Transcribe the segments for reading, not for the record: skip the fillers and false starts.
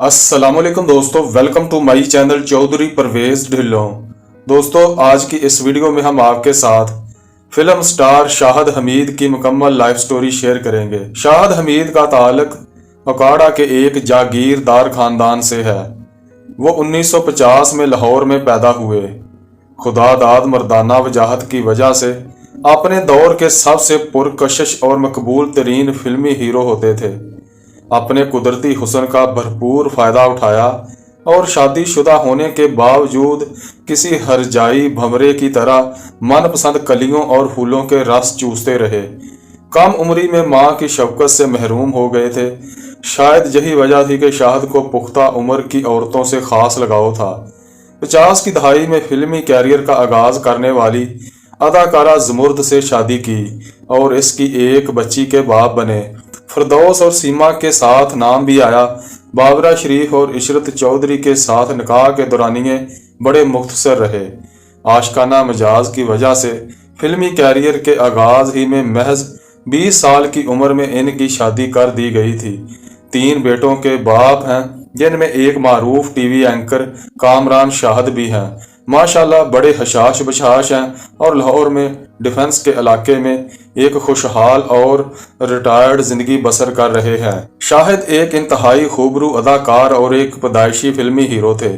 अस्सलाम वालेकुम दोस्तों, welcome to my channel Chaudhary Parvez Dhillon. दोस्तों, आज की इस वीडियो में हम आपके साथ फिल्म स्टार शाहिद हमीद की मुकम्मल लाइफ स्टोरी शेयर करेंगे। शाहिद हमीद का ताल्लुक अकाड़ा के एक जागीरदार खानदान से है। वो 1950 में लाहौर में पैदा हुए। खुदादाद मर्दाना वजाहत की वजह से अपने दौर के सबसे पुरकशिश और मकबूल तरीन फिल्मी हीरो होते थे। अपने कुदरती हुस्न का भरपूर फायदा उठाया और शादीशुदा होने के बावजूद किसी हरजाई भंवरे की तरह मनपसंद कलियों और फूलों के रस चूसते रहे। कम उम्री में मां की शफकत से महरूम हो गए थे। शायद यही वजह थी कि शाहिद को पुख्ता उम्र की औरतों से खास लगाव था। 50 की दहाई में फिल्मी कैरियर का आगाज करने वाली अदाकारा ज़मुर्द से शादी की और इसकी एक बच्ची के बाप बने। फिरदौस और सीमा के साथ नाम भी आया। बाबरा शरीफ और इशरत चौधरी के साथ निकाह के दौरानिए बड़े मुख्तसर रहे। आशकाना मिजाज की वजह से फिल्मी कैरियर के आगाज ही में महज 20 साल की उम्र में इनकी शादी कर दी गई थी। 3 बेटों के बाप हैं, जिनमें एक मारूफ टीवी एंकर कामरान शाहिद भी हैं। माशाल्लाह बड़े हशाश बशाश हैं और लाहौर में डिफेंस के इलाके में एक खुशहाल और रिटायर्ड जिंदगी बसर कर रहे हैं। शाहिद एक इंतहाई खूबरू अदाकार और एक पैदाइशी फिल्मी हीरो थे।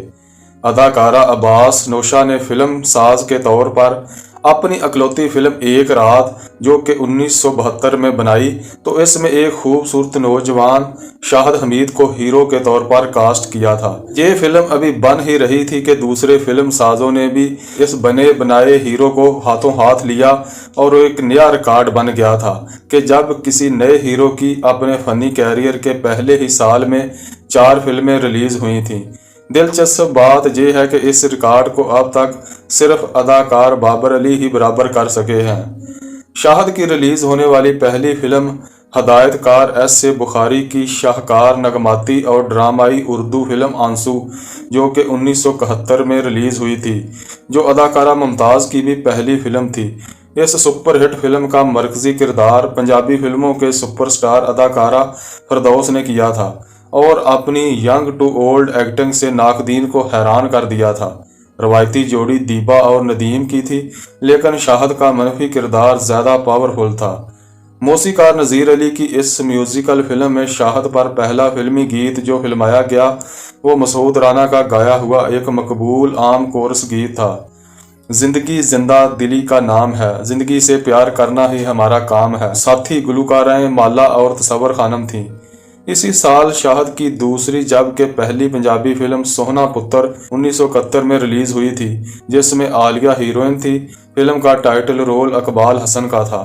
अदाकारा अब्बास नौशा ने फिल्म साज के तौर पर अपनी अकलौती फिल्म एक रात जो कि 1972 में बनाई, तो इसमें एक खूबसूरत नौजवान शाहिद हमीद को हीरो के तौर पर कास्ट किया था। ये फिल्म अभी बन ही रही थी कि दूसरे फिल्म साजों ने भी इस बने बनाए हीरो को हाथों हाथ लिया और एक नया रिकॉर्ड बन गया था कि जब किसी नए हीरो की अपने फनी कैरियर के पहले ही साल में 4 फिल्में रिलीज हुई थीं। दिलचस्प बात यह है कि इस रिकॉर्ड को अब तक सिर्फ अदाकार बाबर अली ही बराबर कर सके हैं। शाहिद की रिलीज होने वाली पहली फिल्म हदायतकार एस ए बुखारी की शाहकार नगमाती और ड्रामाई उर्दू फिल्म आंसू जो कि 1971 में रिलीज हुई थी, जो अदाकारा मुमताज़ की भी पहली फिल्म थी। इस सुपरहिट फिल्म का मरकजी किरदार पंजाबी फिल्मों के सुपरस्टार अदाकारा फिरदौस ने किया था और अपनी यंग टू ओल्ड एक्टिंग से नाकदीन को हैरान कर दिया था। रवायती जोड़ी दीबा और नदीम की थी, लेकिन शाहिद का मनफी किरदार ज़्यादा पावरफुल था। मौसीकार नज़ीर अली की इस म्यूजिकल फिल्म में शाहिद पर पहला फिल्मी गीत जो फिल्माया गया वो मसूद राना का गाया हुआ एक मकबूल आम कोरस गीत था। जिंदगी जिंदा दिली का नाम है, जिंदगी से प्यार करना ही हमारा काम है। साथी गुलकाराएं माला और तसव्वुर खानम थीं। इसी साल शाहिद की दूसरी जबकि पहली पंजाबी फिल्म सोहना पुत्र 1971 में रिलीज हुई थी, जिसमें आलिया हीरोइन थी। फिल्म का टाइटल रोल इकबाल हसन का था।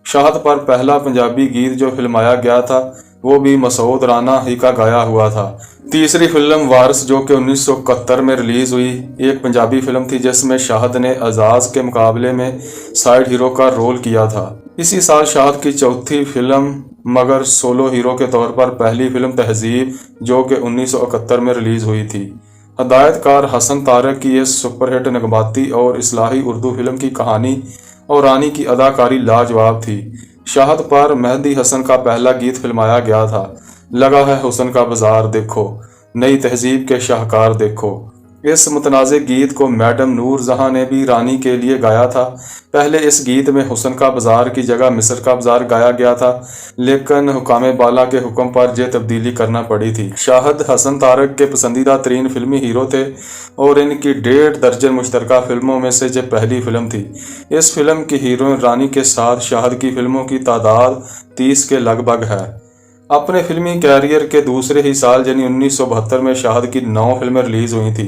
शाहिद पर पहला पंजाबी गीत जो फिल्माया गया था वो भी मसूद राना ही का गाया हुआ था। तीसरी फिल्म वारिस जो कि 1971 में रिलीज हुई एक पंजाबी फिल्म थी, जिसमें शाहिद ने एजाज के मुकाबले में साइड हीरो का रोल किया था। इसी साल शाहिद की चौथी फिल्म मगर सोलो हीरो के तौर पर पहली फिल्म तहजीब जो कि 1971 में रिलीज हुई थी। हदायतकार हसन तारक की इस सुपरहिट नगमाती और इस्लाही उर्दू फिल्म की कहानी और रानी की अदाकारी लाजवाब थी। शाहिद पर मेहदी हसन का पहला गीत फिल्माया गया था, लगा है हुस्न का बाजार देखो, नई तहजीब के शाहकार देखो। इस मुतनाज़े गीत को मैडम नूर जहां ने भी रानी के लिए गाया था। पहले इस गीत में हुस्न का बाजार की जगह मिस्र का बाजार गाया गया था, लेकिन हुकाम बाला के हुक्म पर यह तब्दीली करना पड़ी थी। शाहिद हसन तारक के पसंदीदा तरीन फिल्मी हीरो थे और इनकी 1.5 दर्जन मुश्तरका फिल्मों में से यह पहली फिल्म थी। इस फिल्म की हीरोइन रानी के साथ शाहिद की फिल्मों की तादाद 30 के लगभग है। अपने फिल्मी कैरियर के दूसरे ही साल यानी 1972 में शाहिद की 9 फिल्में रिलीज हुई थी।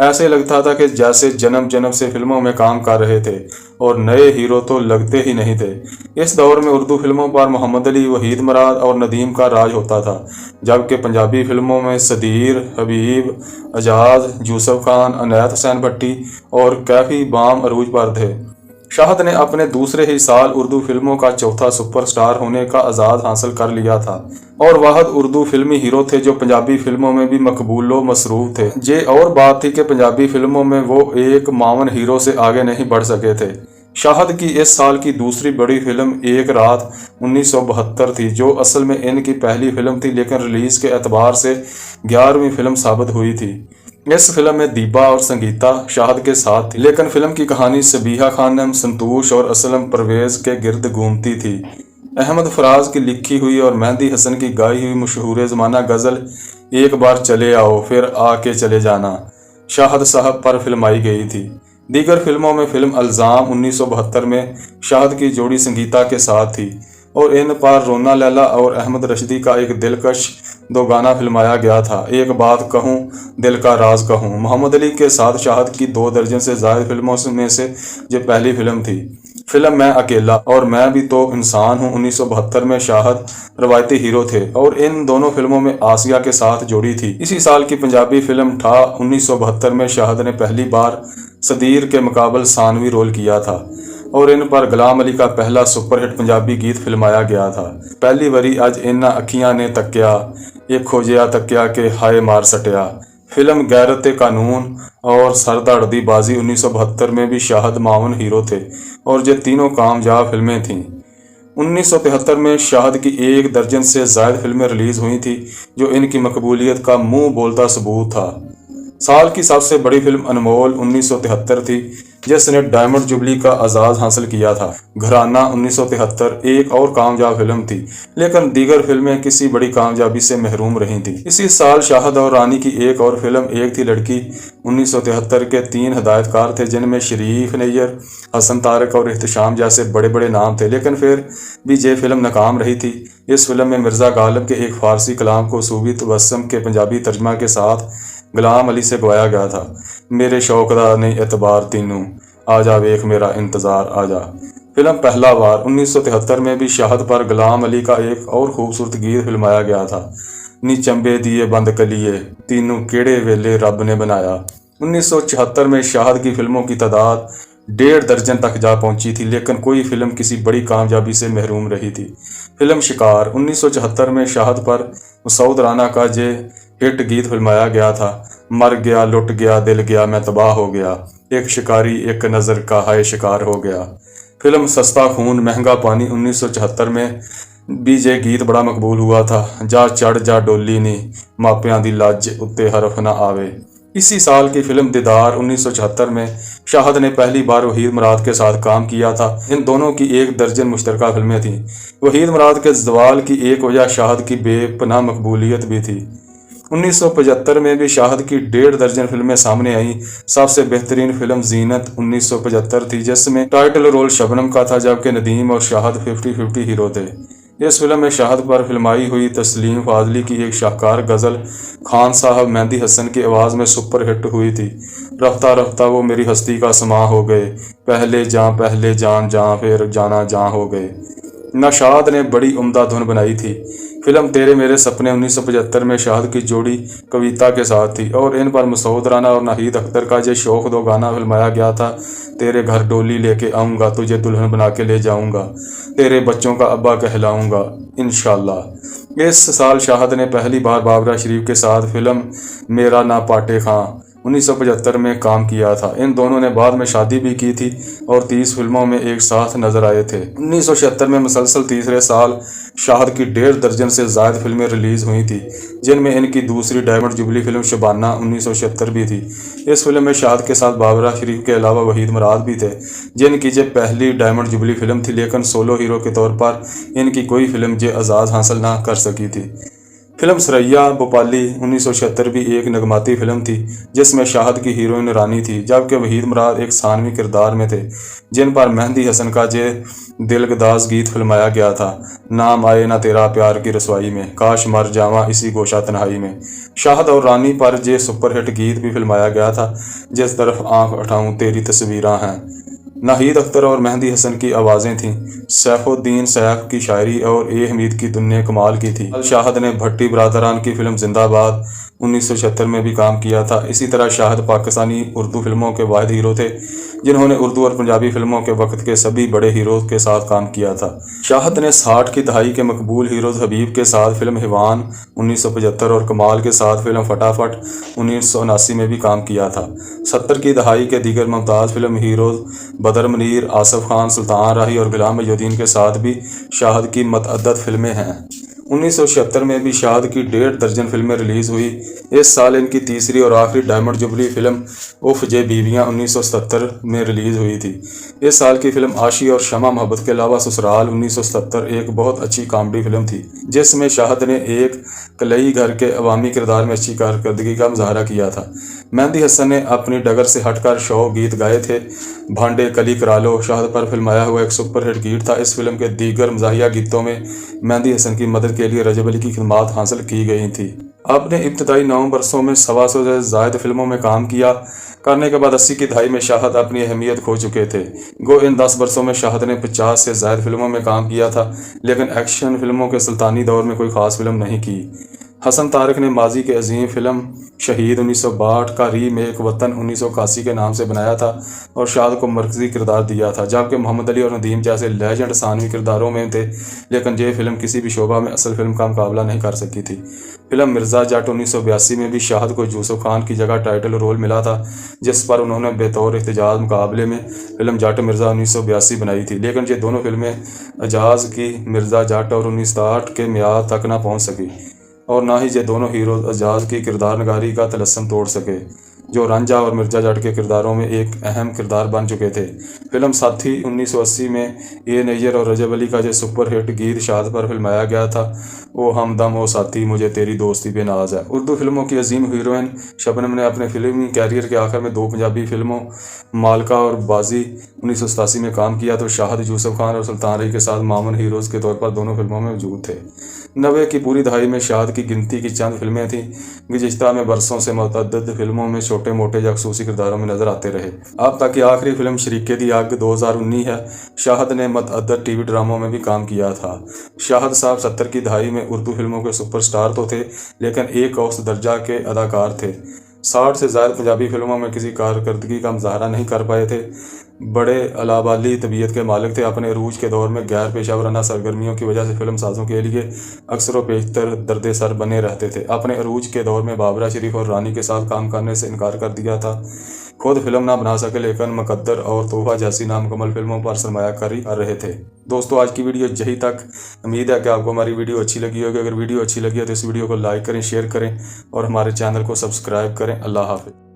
ऐसे लगता था कि जैसे जन्म जन्म से फिल्मों में काम कर रहे थे और नए हीरो तो लगते ही नहीं थे। इस दौर में उर्दू फिल्मों पर मोहम्मद अली, वहीद मराद और नदीम का राज होता था, जबकि पंजाबी फिल्मों में सदीर, हबीब, एजाज, यूसुफ खान, अनायत हुसैन भट्टी और कैफी बाम अरूज पर थे। शाहिद ने अपने दूसरे ही साल उर्दू फिल्मों का चौथा सुपरस्टार होने का एजाज हासिल कर लिया था और वाहिद उर्दू फिल्मी हीरो थे जो पंजाबी फिल्मों में भी मकबूलो मसरूफ थे। ये और बात थी कि पंजाबी फिल्मों में वो एक मावन हीरो से आगे नहीं बढ़ सके थे। शाहद की इस साल की दूसरी बड़ी फिल्म एक रात 1972 थी, जो असल में इनकी पहली फिल्म थी, लेकिन रिलीज के एतबार से 11वीं फिल्म साबित हुई थी। इस फिल्म में दीबा और संगीता शाहद के साथ थी, लेकिन फिल्म की कहानी सबीहा खानम, संतोष और असलम परवेज के गिर्द घूमती थी। अहमद फराज की लिखी हुई और मेहंदी हसन की गाई हुई मशहूर ज़माना गज़ल एक बार चले आओ फिर आके चले जाना शाहद साहब पर फिल्माई गई थी। दीगर फिल्मों में फिल्म अल्जाम 1972 में शाहद की जोड़ी संगीता के साथ थी और इन पर रोना लैला और अहमद रशीदी का एक दिलकश दो गाना फिल्माया गया था, एक बात कहूँ दिल का राज कहूँ। मोहम्मद अली के साथ शाहद की 2 दर्जन से ज़्यादा फिल्मों में से ये पहली फिल्म थी। फिल्म मैं अकेला और मैं भी तो इंसान हूँ 1972 में शाहद रवायती हीरो थे और इन दोनों फिल्मों में आसिया के साथ जोड़ी थी। इसी साल की पंजाबी फिल्म ठा 1972 में शाहद ने पहली बार सदीर के मुकाबले सानवी रोल किया था और इन पर गुलाम अली का पहला सुपरहिट पंजाबी गीत फिल्माया गया था। पहली वरी अज इन्ना अखियां ने तकिया एक खोजिया तकिया के हाय मार सटिया। फिल्म गैरत कानून और सरदारदी बाजी 1972 में भी शाहद मावन हीरो थे और ये तीनों कामयाब फिल्में थीं। 1973 में शाहद की 1 दर्जन से ज़ायद फिल्में रिलीज हुई थी, जो इनकी मकबूलियत का मुंह बोलता सबूत था। साल की सबसे बड़ी फिल्म अनमोल 1973 थी, जिसने डायमंड जुबली का एजाज हासिल किया था। घराना 1973 एक और कामयाब फिल्म थी, लेकिन दीगर फिल्में किसी बड़ी कामयाबी से महरूम रही थी। इसी साल शाहद और रानी की एक और फिल्म एक थी लड़की 1973 के 3 हिदायतकार थे, जिनमें शरीफ नैयर, हसन तारक और एहतशाम जैसे बड़े बड़े नाम थे, लेकिन फिर भी ये फिल्म नाकाम रही थी। इस फिल्म में मिर्ज़ा गालिब के एक फारसी कलाम को सूबी तबस्सुम के पंजाबी तर्जमा के साथ गुलाम अली से गवाया गया था। मेरे शौक दा नहीं एतबार तीनू आजा वेख मेरा इंतज़ार आजा। फिल्म पहला बार 1973 में भी शाहद पर गुलाम अली का एक और खूबसूरत गीत फिल्माया गया था, नी चंबे दिए बंद कलिए तीनू केड़े वेले रब ने बनाया। 1976 में शाहद की फिल्मों की तादाद 1.5 दर्जन तक जा पहुंची थी, लेकिन कोई फिल्म किसी बड़ी कामयाबी से महरूम रही थी। फिल्म शिकार 1974 में शाहद पर मसूद राना का जे हिट गीत फिल्माया गया था, मर गया लुट गया दिल गया मैं तबाह हो गया, एक शिकारी एक नज़र का हाय शिकार हो गया। फिल्म सस्ता खून महंगा पानी 1974 में भी ये गीत बड़ा मकबूल हुआ था, जा चढ़ जा डोली नी मापियां दी लज उत्ते हरफ ना आवे। इसी साल की फिल्म दीदार 1976 में शाहद ने पहली बार वहीद मुराद के साथ काम किया था। इन दोनों की 1 दर्जन मुश्तरका फिल्में थीं। वहीद मुराद के ज़वाल की एक वजह शाहद की बेपनाह मकबूलियत भी थी। 1975 में भी शाहद की 1.5 दर्जन फिल्में सामने आई। सबसे बेहतरीन फिल्म जीनत 1975 थी, जिसमें टाइटल रोल शबनम का था, जबकि नदीम और शाहद 50-50 हीरो थे। इस फिल्म में शाहद पर फिल्माई हुई तस्लीम फाजली की एक शाहकार गज़ल खान साहब मेहंदी हसन की आवाज़ में सुपर हिट हुई थी। रफ्ता रफ्ता वो मेरी हस्ती का समा हो गए, पहले जान जान फिर जाना जान हो गए। नशाद ने बड़ी उम्दा धुन बनाई थी। फिल्म तेरे मेरे सपने 1975 में शाहद की जोड़ी कविता के साथ थी और इन पर मसूद राना और नाहिद अख्तर का ये शौक दो गाना फिल्माया गया था। तेरे घर डोली लेके आऊँगा, तुझे दुल्हन बना के ले जाऊँगा, तेरे बच्चों का अब्बा कहलाऊँगा इंशाल्लाह। इस साल शाहद ने पहली बार बाबरा शरीफ के साथ फिल्म मेरा ना पाटे खां 1975 में काम किया था। इन दोनों ने बाद में शादी भी की थी और 30 फिल्मों में एक साथ नजर आए थे। 1976 में मुसलसल तीसरे साल शाहद की 1.5 दर्जन से ज़्यादा फिल्में रिलीज हुई थी, जिनमें इनकी दूसरी डायमंड जुबली फिल्म शबाना 1976 भी थी। इस फिल्म में शाहद के साथ बाबरा शरीफ के अलावा वहीद मुराद भी थे, जिनकी ये पहली डायमंड जुबली फिल्म थी, लेकिन सोलो हीरो के तौर पर इनकी कोई फिल्म ये एजाज़ हासिल ना कर सकी थी। फिल्म सरैया भोपाली 1976 भी एक नगमाती फिल्म थी, जिसमें शाहद की हीरोइन रानी थी, जबकि वहीद मुराद एक सानवी किरदार में थे, जिन पर मेहंदी हसन का जे दिलगदाज गीत फिल्माया गया था, नाम आए ना तेरा प्यार की रसवाई में, काश मर जावा इसी गोशा तन्हाई में। शाहद और रानी पर जे सुपरहिट गीत भी फिल्माया गया था, जिस तरफ आंख उठाऊं तेरी तस्वीरां हैं। नाहिद अख्तर और मेहंदी हसन की आवाज़ें थीं। सैफुद्दीन सैफ की शायरी और ए हमीद की धुनें कमाल की थी। शाहद ने भट्टी बरादरान की फिल्म जिंदाबाद 1976 में भी काम किया था। इसी तरह शाहिद पाकिस्तानी उर्दू फिल्मों के वाहिद हीरो थे जिन्होंने उर्दू और पंजाबी फिल्मों के वक्त के सभी बड़े हीरोज के साथ काम किया था। शाहिद ने 60 की दहाई के मकबूल हीरोज हबीब के साथ फिल्म हिवान 1975 और कमाल के साथ फिल्म फटाफट 1979 में भी काम किया था। 70 की दहाई के दीगर मुमताज़ फिल्म हीरोज बदर मुनीर, आसिफ खान, सुल्तान राही और गुलाम मुहिउद्दीन के साथ भी शाहिद की मतअद्दद फिल्में हैं। 1976 में भी शाहिद की 1.5 दर्जन फिल्में रिलीज़ हुई। इस साल इनकी तीसरी और आखिरी डायमंड जुबली फिल्म उफ जे बीवियाँ 1977 में रिलीज़ हुई थी। इस साल की फिल्म आशी और शमा मोहब्बत के अलावा ससुराल 1977 एक बहुत अच्छी कॉमेडी फिल्म थी जिसमें शाहिद ने एक कलई घर के अवामी किरदार में अच्छी कारकर्दगी का मुजाहरा किया था। मेहंदी हसन ने अपनी डगर से हटकर शो गीत गाए थे। भांडे कली करालो शाहिद पर फिल्माया हुआ एक सुपरहिट गीत था। इस फिल्म के दीगर मज़ाहिया गीतों में मेहंदी हसन की मदद के लिए रजब अली की खिदमत हासिल की गई थी। आपने इब्तदाई 9 बरसों में 125 से ज़ायद फिल्मों में काम किया करने के बाद 80 की दहाई में शाहिद अपनी अहमियत खो चुके थे। गो इन 10 बरसों में शाहिद ने 50 से ज़ायद फिल्मों में काम किया था, लेकिन एक्शन फिल्मों के सुल्तानी दौर में कोई ख़ास फिल्म नहीं की। हसन तारक ने माजी के अजीम फिल्म शहीद 1962 का रीमेक वतन 1981 के नाम से बनाया था और शाहिद को मरकजी किरदार दिया था, जबकि मोहम्मद अली और नदीम जैसे लेजेंड सानवी किरदारों में थे, लेकिन ये फिल्म किसी भी शोबा में असल फिल्म का मुकाबला नहीं कर सकी थी। फिल्म मिर्ज़ा जट 1982 में भी शाहिद को यूसुफ खान की जगह टाइटल रोल मिला था, जिस पर उन्होंने बेतौर एहतजाज मुकाबले में फिल्म जट मिर्ज़ा 1982 बनाई थी, लेकिन ये दोनों फिल्में एजाज की मिर्ज़ा जट और 1960 के मियाद तक ना पहुँच सकी और ना ही ये दोनों हीरो एजाज की किरदार नगारी का तलस्सम तोड़ सके, जो रांझा और मिर्ज़ा जट के किरदारों में एक अहम किरदार बन चुके थे। फिल्म साथी 1980 में ए नैयर और रजब अली का जो सुपरहिट गीत शाहिद पर फिल्माया गया था, वो हमदम ओ साथी मुझे तेरी दोस्ती पे नाज है। उर्दू फिल्मों की अजीम हीरोइन शबनम ने अपने फिल्मी कैरियर के आखिर में 2 पंजाबी फिल्मों मालका और बाजी 1987 में काम किया, तो शाहिद यूसुफ खान और सुल्तान राही के साथ मामून हीरोज़ के तौर पर दोनों फिल्मों में मौजूद थे। 90 की पूरी दहाई में शाहिद की गिनती की चंद फिल्में थीं। गुज़िश्ता में बरसों से मुतअद्दिद फिल्मों में छोटे मोटे या खसूसी किरदारों में नजर आते रहे। अब तक की आखिरी फिल्म शरीके दी आग 2019 है। शाहिद ने मुतअद्दिद टीवी ड्रामों में भी काम किया था। शाहिद साहब 70 की दहाई में उर्दू फिल्मों के सुपरस्टार तो थे, लेकिन एक औसत दर्जा के अदाकार थे। 60 से ज़्यादा पंजाबी फिल्मों में किसी कारकर्दगी का मुजाहरा नहीं कर पाए थे। बड़े अलाबाली तबीयत के मालिक थे। अपने अरूज के दौर में गैर पेशावराना सरगर्मियों की वजह से फिल्म साजों के लिए अक्सर व पेशतर दर्द सर बने रहते थे। अपने अरूज के दौर में बाबरा शरीफ और रानी के साथ काम करने से इनकार कर दिया था। खुद फिल्म ना बना सके, लेकिन मुकद्दर और तोहफा जैसी नामुकम्मल फिल्मों पर सरमायाकारी कर रहे थे। दोस्तों, आज की वीडियो यही तक। उम्मीद है कि आपको हमारी वीडियो अच्छी लगी होगी। अगर वीडियो अच्छी लगी है तो इस वीडियो को लाइक करें, शेयर करें और हमारे चैनल को सब्सक्राइब करें। अल्लाह हाफ़िज़।